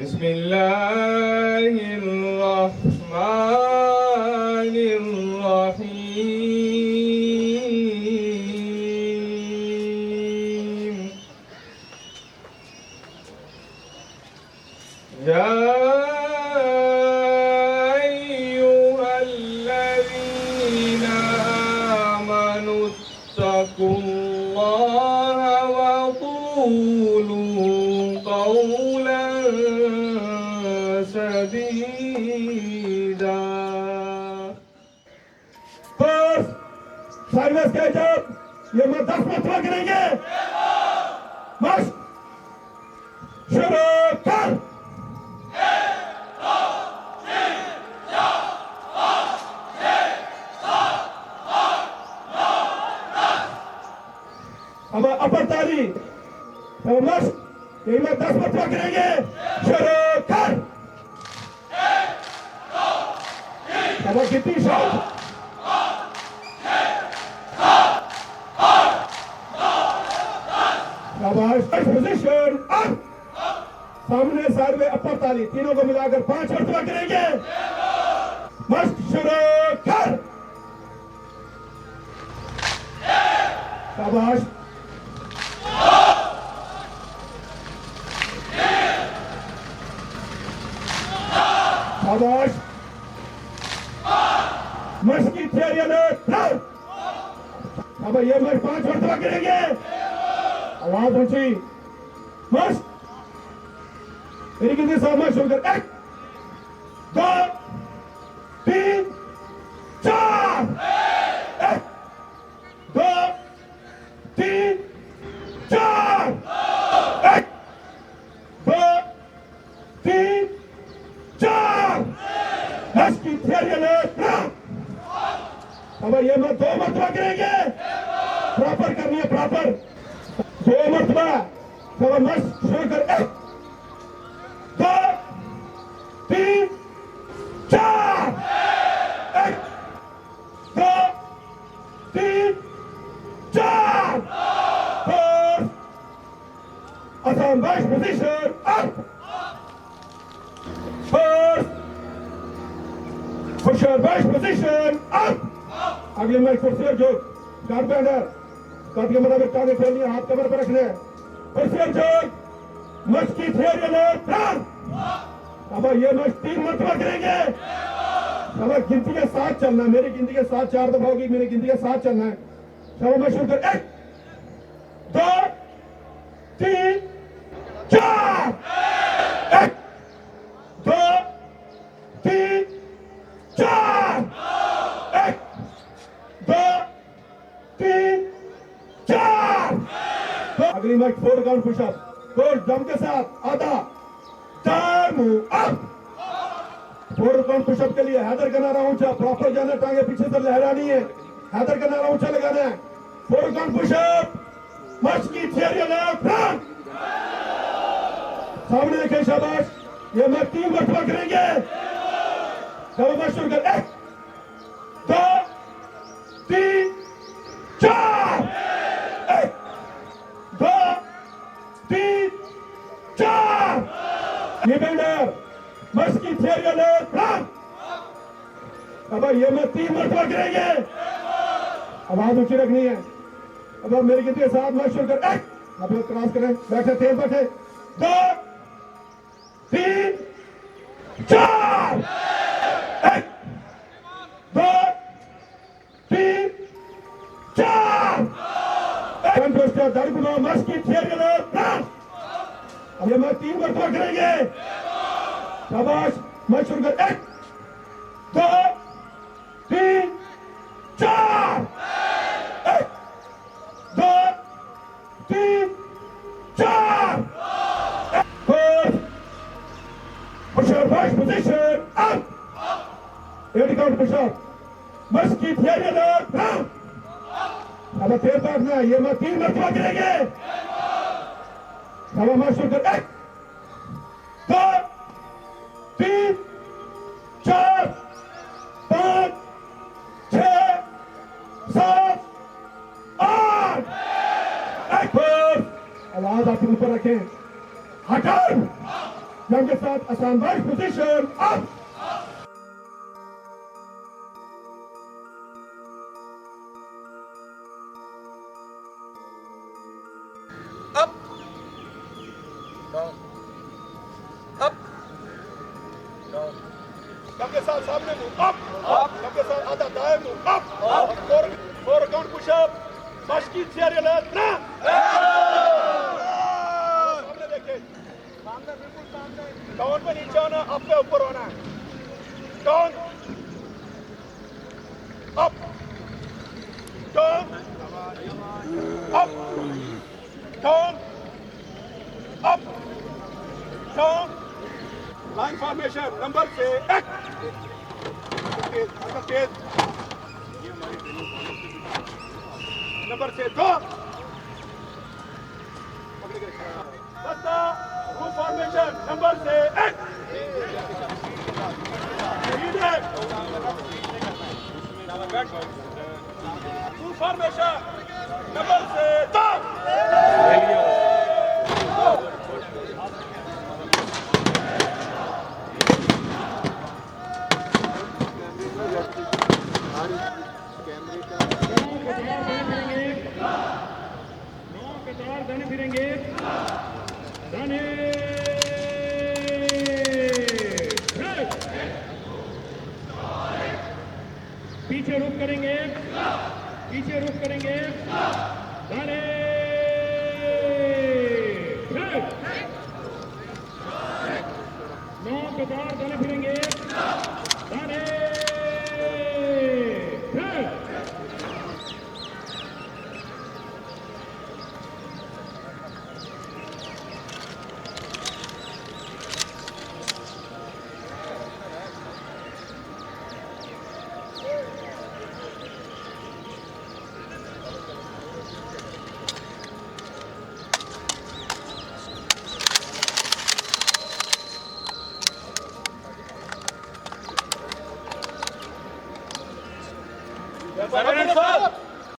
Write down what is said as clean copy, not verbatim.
बिस्मिल्लाहिर्रहमानिर्रहीम। या अय्युहल्लज़ीना आमनुत्तकुल्लाहा वक़ूलू क़ौलन सदीदा। बस साइलेंस के जब ये मैं 10 मरतबा करेंगे। बस शुरू कर। अब अपर ताली अब मस्त ये मैं 10 मरतबा करेंगे। शुरू कर। अब कितनी शॉट पोजीशन अब सामने साइड में अपर ताली तीनों को मिलाकर 5 मरतबा करेंगे। मस्त शुरू कर। शाबाश शाबाश मस्त की तैयारी अब ये मैच 5 मरतबा करेंगे। आवाज ऊंची मस्त मेरी गिनती से मैच शुरू कर। 1 2 3 4 1 2 3 4 1 2 3 4 10 की तैयारी अब ये मैं 2 मरतबा करेंगे। प्रॉपर करनी है प्रॉपर 2 मरतबा। अब मस्त शुरू कर। 1 2 3 4 1 2 3 4 आसान बैश पोजीशन अप फर्स्ट खुशहाल बैश पोजीशन अप। अगले मैच कुर्सियां जो गार्ड पे अंडर कद के मुताबिक टांगे फैलनी हाथ कमर पर रखने। कुर्सियां जो मस्त की थियरी अब ये मैच 3 मरतबा करेंगे। अब गिनती के साथ चलना है। मेरी गिनती के साथ 4 दफा होगी। मेरी गिनती के साथ चलना है। सब मैं शुरू कर। 1 2 3 4 1 2 3 4 1 2 3 4 अगली मैच 4 काउंट पुशअप 4 दम के साथ आधा 4 मूव अप। 4 काउंट पुशअप के लिए हैदर का नारा ऊंचा प्रॉपर जाना। टांगे पीछे से लहरानी है। हैदर का नारा ऊंचा लगाना है। 4 काउंट पुशअप मस्त की थियरी फ्रंट सामने देखें। शाबाश ये मैं 3 मरतबा करेंगे। चलो मैं शुरू कर। 1 2 3 4 1 2 3 4 डिफेंडर मस्त की थियरी अब ये मैं 3 मरतबा करेंगे। आवाज ऊंची रखनी है। अब मेरी गिनती के साथ मैं शुरू कर। 1 अब लोग क्रॉस करें बैठे तेज बैठे 2 3 4 1 2 3 4 दाढ़ी बुलाओ मस्त की थियरी अब ये मैं 3 मरतबा करेंगे। शाबाश मैं शुरू कर। 1 2 3 4 1 2 3 4 pushup position up 8 count pushup मस्त की थियरी अब तेज भागना है। ये मैं 3 मरतबा करेंगे। अब मैं शुरू कर। 1 2 3 4 5 6 7 8 आवाज आप ऊपर रखें। हटाओ जंग के साथ आसान बारिश position up Up. Down. Up. Down. जंग के साथ सामने मूव अप जंग के साथ आधा दाएं move up four count pushup मशकी एरियल ना सामने देखिए सामने बिल्कुल सामने डाउन पे नीचे आना अप पे ऊपर होना down up down up down up down line formation number से एक तेज नंबर से दो दस्ता ग्रुप फॉर्मेशन नंबर से एक ग्रुप फॉर्मेशन नंबर से दो दाने फिरेंगे दाने पीछे रुक करेंगे दाने नौ कतार दाने फिरेंगे दाने Up.